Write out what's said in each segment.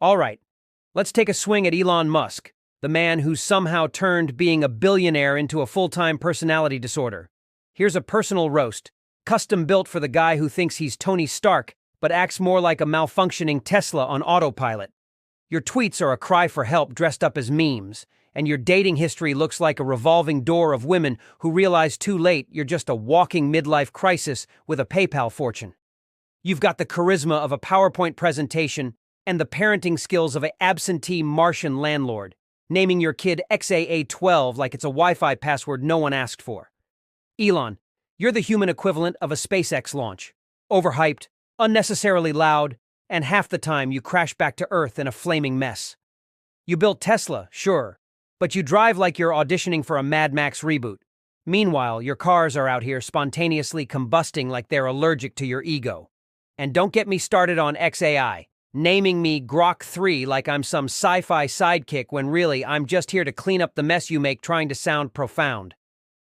All right, let's take a swing at Elon Musk, the man who somehow turned being a billionaire into a full-time personality disorder. Here's a personal roast, custom built for the guy who thinks he's Tony Stark, but acts more like a malfunctioning Tesla on autopilot. Your tweets are a cry for help dressed up as memes, and your dating history looks like a revolving door of women who realize too late you're just a walking midlife crisis with a PayPal fortune. You've got the charisma of a PowerPoint presentation and the parenting skills of an absentee Martian landlord, naming your kid XAA12 like it's a Wi-Fi password no one asked for. Elon, you're the human equivalent of a SpaceX launch. Overhyped, unnecessarily loud, and half the time you crash back to Earth in a flaming mess. You built Tesla, sure, but you drive like you're auditioning for a Mad Max reboot. Meanwhile, your cars are out here spontaneously combusting like they're allergic to your ego. And don't get me started on XAI, naming me Grok 3 like I'm some sci-fi sidekick when really I'm just here to clean up the mess you make trying to sound profound.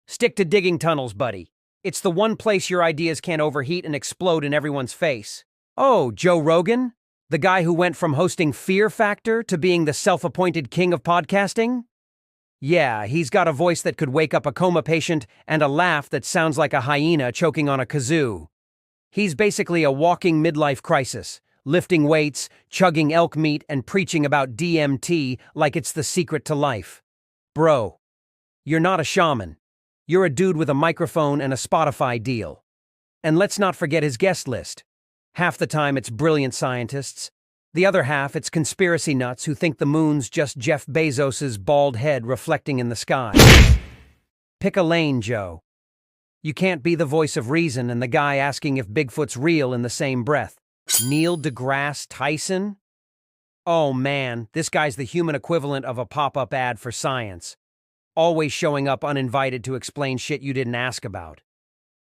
Stick to digging tunnels, buddy. It's the one place your ideas can't overheat and explode in everyone's face. Oh, Joe Rogan? The guy who went from hosting Fear Factor to being the self-appointed king of podcasting? Yeah, he's got a voice that could wake up a coma patient and a laugh that sounds like a hyena choking on a kazoo. He's basically a walking midlife crisis, lifting weights, chugging elk meat, and preaching about DMT like it's the secret to life. Bro, you're not a shaman. You're a dude with a microphone and a Spotify deal. And let's not forget his guest list. Half the time it's brilliant scientists. The other half it's conspiracy nuts who think the moon's just Jeff Bezos's bald head reflecting in the sky. Pick a lane, Joe. You can't be the voice of reason and the guy asking if Bigfoot's real in the same breath. Neil deGrasse Tyson? Oh man, this guy's the human equivalent of a pop-up ad for science. Always showing up uninvited to explain shit you didn't ask about.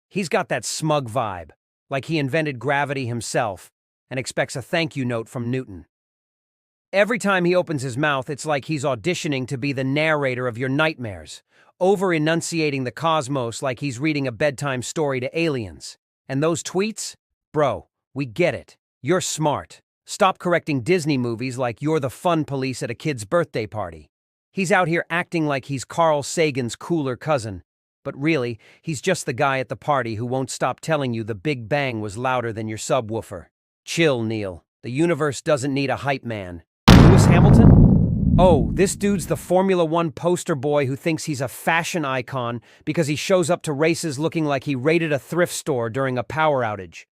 He's got that smug vibe, like he invented gravity himself and expects a thank you note from Newton. Every time he opens his mouth, it's like he's auditioning to be the narrator of your nightmares, over-enunciating the cosmos like he's reading a bedtime story to aliens. And those tweets? Bro, we get it. You're smart. Stop correcting Disney movies like you're the fun police at a kid's birthday party. He's out here acting like he's Carl Sagan's cooler cousin, but really, he's just the guy at the party who won't stop telling you the Big Bang was louder than your subwoofer. Chill, Neil. The universe doesn't need a hype man. Lewis Hamilton? Oh, this dude's the Formula One poster boy who thinks he's a fashion icon because he shows up to races looking like he raided a thrift store during a power outage.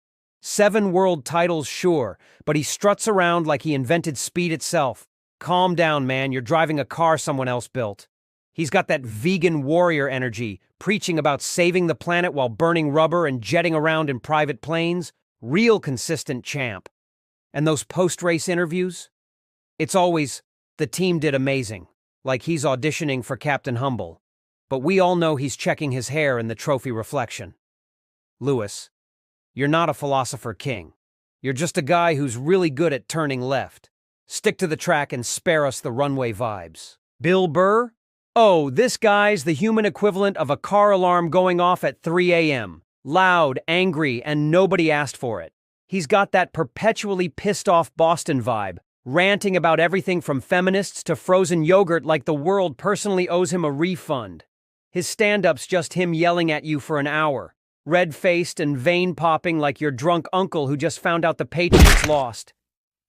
7 world titles, sure, but he struts around like he invented speed itself. Calm down, man, you're driving a car someone else built. He's got that vegan warrior energy, preaching about saving the planet while burning rubber and jetting around in private planes. Real consistent champ. And those post-race interviews? It's always, the team did amazing, like he's auditioning for Captain Humble. But we all know he's checking his hair in the trophy reflection. Lewis, you're not a philosopher king. You're just a guy who's really good at turning left. Stick to the track and spare us the runway vibes. Bill Burr? Oh, this guy's the human equivalent of a car alarm going off at 3 a.m. Loud, angry, and nobody asked for it. He's got that perpetually pissed-off Boston vibe, ranting about everything from feminists to frozen yogurt like the world personally owes him a refund. His stand-up's just him yelling at you for an hour, red-faced and vein-popping like your drunk uncle who just found out the Patriots lost.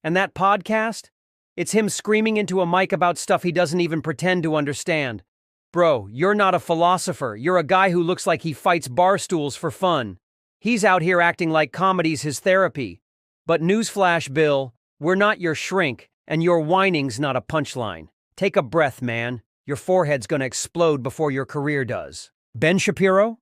And that podcast? It's him screaming into a mic about stuff he doesn't even pretend to understand. Bro, you're not a philosopher. You're a guy who looks like he fights bar stools for fun. He's out here acting like comedy's his therapy. But newsflash, Bill, we're not your shrink, and your whining's not a punchline. Take a breath, man. Your forehead's gonna explode before your career does. Ben Shapiro?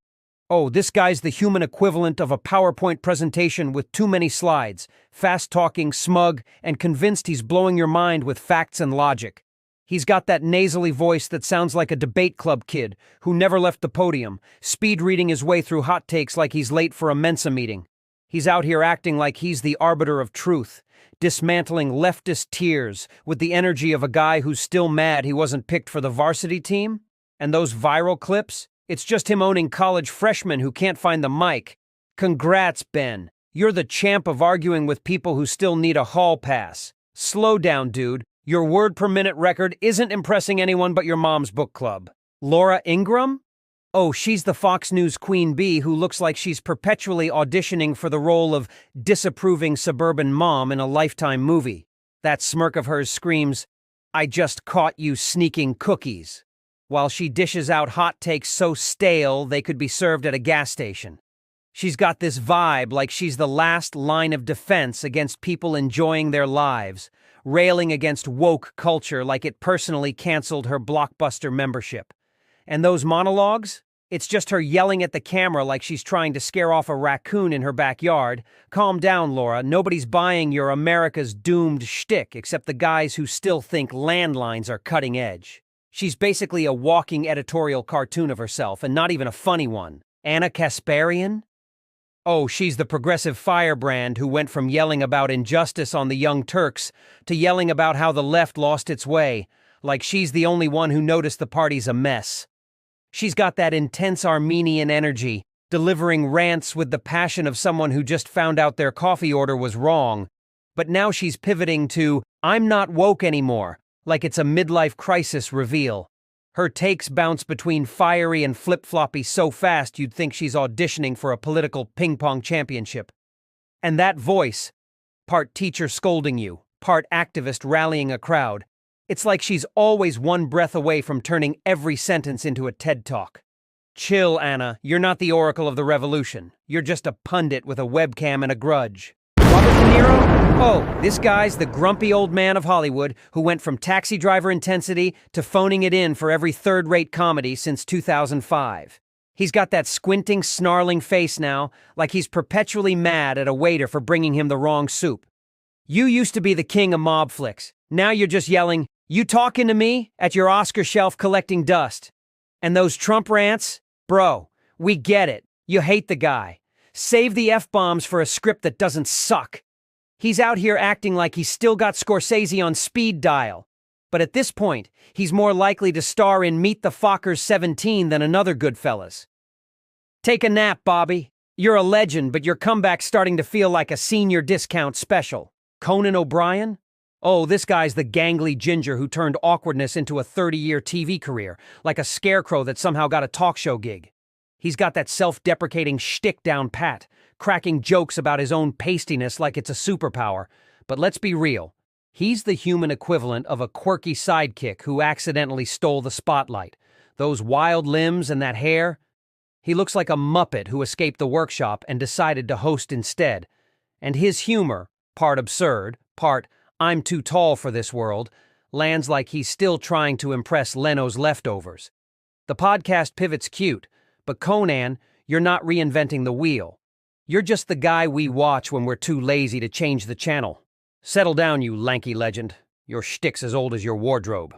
Oh, this guy's the human equivalent of a PowerPoint presentation with too many slides, fast-talking, smug, and convinced he's blowing your mind with facts and logic. He's got that nasally voice that sounds like a debate club kid who never left the podium, speed-reading his way through hot takes like he's late for a Mensa meeting. He's out here acting like he's the arbiter of truth, dismantling leftist tears with the energy of a guy who's still mad he wasn't picked for the varsity team. And those viral clips? It's just him owning college freshmen who can't find the mic. Congrats, Ben. You're the champ of arguing with people who still need a hall pass. Slow down, dude. Your word per minute record isn't impressing anyone but your mom's book club. Laura Ingraham? Oh, she's the Fox News queen bee who looks like she's perpetually auditioning for the role of disapproving suburban mom in a Lifetime movie. That smirk of hers screams, "I just caught you sneaking cookies," while she dishes out hot takes so stale they could be served at a gas station. She's got this vibe like she's the last line of defense against people enjoying their lives, railing against woke culture like it personally canceled her Blockbuster membership. And those monologues? It's just her yelling at the camera like she's trying to scare off a raccoon in her backyard. Calm down, Laura. Nobody's buying your America's doomed shtick except the guys who still think landlines are cutting edge. She's basically a walking editorial cartoon of herself, and not even a funny one. Anna Kasparian? Oh, she's the progressive firebrand who went from yelling about injustice on the Young Turks to yelling about how the left lost its way, like she's the only one who noticed the party's a mess. She's got that intense Armenian energy, delivering rants with the passion of someone who just found out their coffee order was wrong. But now she's pivoting to, "I'm not woke anymore," like it's a midlife crisis reveal. Her takes bounce between fiery and flip-floppy so fast you'd think she's auditioning for a political ping-pong championship. And that voice, part teacher scolding you, part activist rallying a crowd, it's like she's always one breath away from turning every sentence into a TED Talk. Chill, Anna, you're not the oracle of the revolution. You're just a pundit with a webcam and a grudge. Robert De Niro? Oh, this guy's the grumpy old man of Hollywood who went from Taxi Driver intensity to phoning it in for every third-rate comedy since 2005. He's got that squinting, snarling face now, like he's perpetually mad at a waiter for bringing him the wrong soup. You used to be the king of mob flicks. Now you're just yelling, "You talking to me?" at your Oscar shelf collecting dust. And those Trump rants? Bro, we get it. You hate the guy. Save the F-bombs for a script that doesn't suck. He's out here acting like he's still got Scorsese on speed dial. But at this point, he's more likely to star in Meet the Fockers 17 than another Goodfellas. Take a nap, Bobby. You're a legend, but your comeback's starting to feel like a senior discount special. Conan O'Brien? Oh, this guy's the gangly ginger who turned awkwardness into a 30-year TV career, like a scarecrow that somehow got a talk show gig. He's got that self-deprecating shtick down pat, cracking jokes about his own pastiness like it's a superpower. But let's be real, he's the human equivalent of a quirky sidekick who accidentally stole the spotlight. Those wild limbs and that hair? He looks like a Muppet who escaped the workshop and decided to host instead. And his humor, part absurd, part "I'm too tall for this world," lands like he's still trying to impress Leno's leftovers. The podcast pivot's cute, but Conan, you're not reinventing the wheel. You're just the guy we watch when we're too lazy to change the channel. Settle down, you lanky legend. Your shtick's as old as your wardrobe.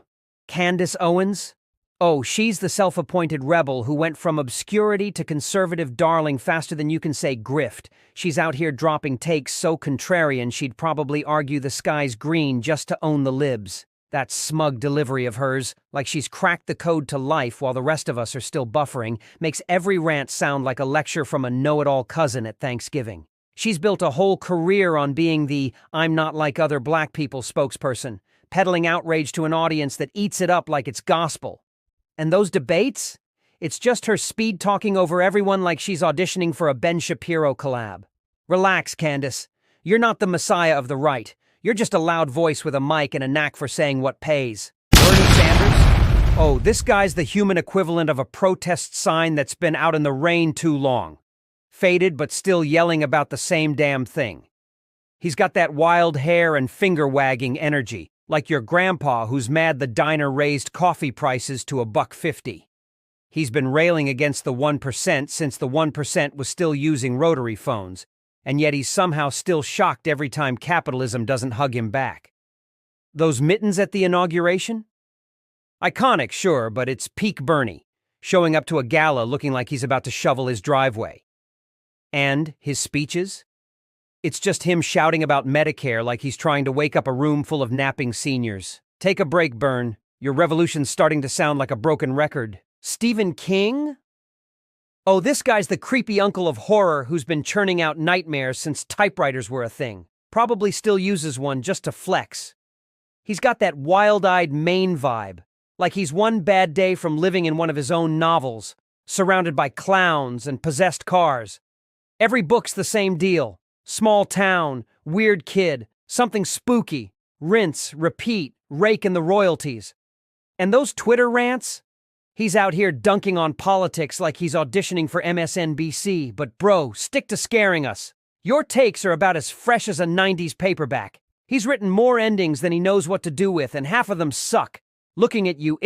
Candace Owens? Oh, she's the self-appointed rebel who went from obscurity to conservative darling faster than you can say grift. She's out here dropping takes so contrarian she'd probably argue the sky's green just to own the libs. That smug delivery of hers, like she's cracked the code to life while the rest of us are still buffering, makes every rant sound like a lecture from a know-it-all cousin at Thanksgiving. She's built a whole career on being the "I'm not like other black people" spokesperson, peddling outrage to an audience that eats it up like it's gospel. And those debates? It's just her speed talking over everyone like she's auditioning for a Ben Shapiro collab. Relax, Candace. You're not the messiah of the right. You're just a loud voice with a mic and a knack for saying what pays. Bernie Sanders? Oh, this guy's the human equivalent of a protest sign that's been out in the rain too long. Faded but still yelling about the same damn thing. He's got that wild hair and finger-wagging energy, like your grandpa who's mad the diner raised coffee prices to $1.50. He's been railing against the 1% since the 1% was still using rotary phones, and yet he's somehow still shocked every time capitalism doesn't hug him back. Those mittens at the inauguration? Iconic, sure, but it's peak Bernie, showing up to a gala looking like he's about to shovel his driveway. And his speeches? It's just him shouting about Medicare like he's trying to wake up a room full of napping seniors. Take a break, Bern. Your revolution's starting to sound like a broken record. Stephen King? Oh, this guy's the creepy uncle of horror who's been churning out nightmares since typewriters were a thing. Probably still uses one just to flex. He's got that wild-eyed Maine vibe, like he's one bad day from living in one of his own novels, surrounded by clowns and possessed cars. Every book's the same deal. Small town, weird kid, something spooky, rinse, repeat, rake in the royalties. And those Twitter rants? He's out here dunking on politics like he's auditioning for MSNBC, but bro, stick to scaring us. Your takes are about as fresh as a 90s paperback. He's written more endings than he knows what to do with, and half of them suck. Looking at you,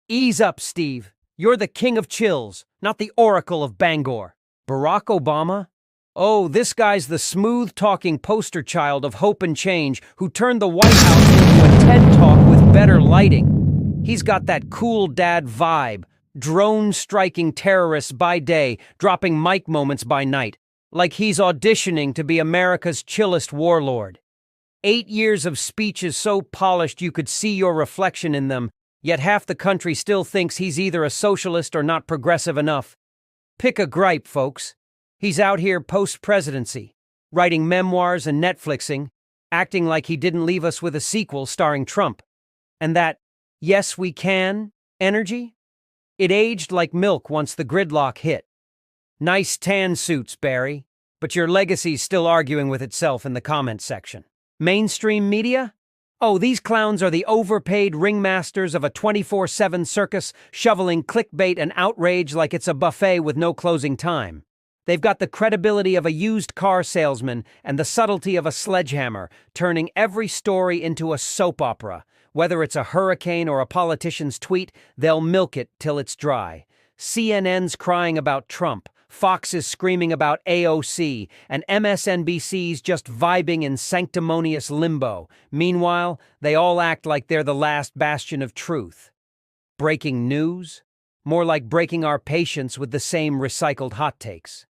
ease up, Steve. You're the king of chills, not the oracle of Bangor. Barack Obama? Oh, this guy's the smooth-talking poster child of hope and change who turned the White House into a TED Talk with better lighting. He's got that cool dad vibe, drone-striking terrorists by day, dropping mic moments by night, like he's auditioning to be America's chillest warlord. 8 years of speeches so polished you could see your reflection in them, yet half the country still thinks he's either a socialist or not progressive enough. Pick a gripe, folks. He's out here post-presidency, writing memoirs and Netflixing, acting like he didn't leave us with a sequel starring Trump. And that, yes we can, energy? It aged like milk once the gridlock hit. Nice tan suits, Barry, but your legacy's still arguing with itself in the comments section. Mainstream media? Oh, these clowns are the overpaid ringmasters of a 24/7 circus, shoveling clickbait and outrage like it's a buffet with no closing time. They've got the credibility of a used car salesman and the subtlety of a sledgehammer, turning every story into a soap opera. Whether it's a hurricane or a politician's tweet, they'll milk it till it's dry. CNN's crying about Trump, Fox is screaming about AOC, and MSNBC's just vibing in sanctimonious limbo. Meanwhile, they all act like they're the last bastion of truth. Breaking news? More like breaking our patience with the same recycled hot takes.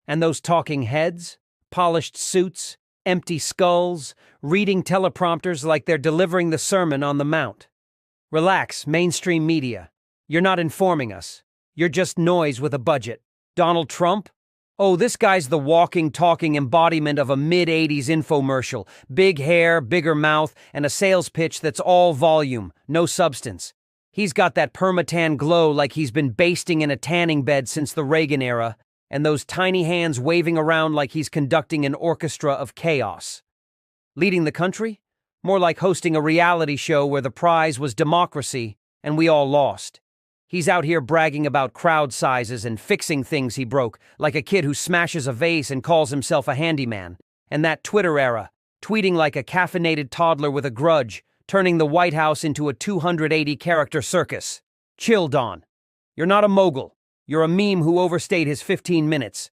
And those talking heads? Polished suits? Empty skulls? Reading teleprompters like they're delivering the Sermon on the Mount. Relax, mainstream media. You're not informing us. You're just noise with a budget. Donald Trump? Oh, this guy's the walking, talking embodiment of a mid-80s infomercial. Big hair, bigger mouth, and a sales pitch that's all volume, no substance. He's got that permatan glow like he's been basting in a tanning bed since the Reagan era, and those tiny hands waving around like he's conducting an orchestra of chaos. Leading the country? More like hosting a reality show where the prize was democracy, and we all lost. He's out here bragging about crowd sizes and fixing things he broke, like a kid who smashes a vase and calls himself a handyman. And that Twitter era, tweeting like a caffeinated toddler with a grudge, turning the White House into a 280-character circus. Chill, Don. You're not a mogul. You're a meme who overstayed his 15 minutes.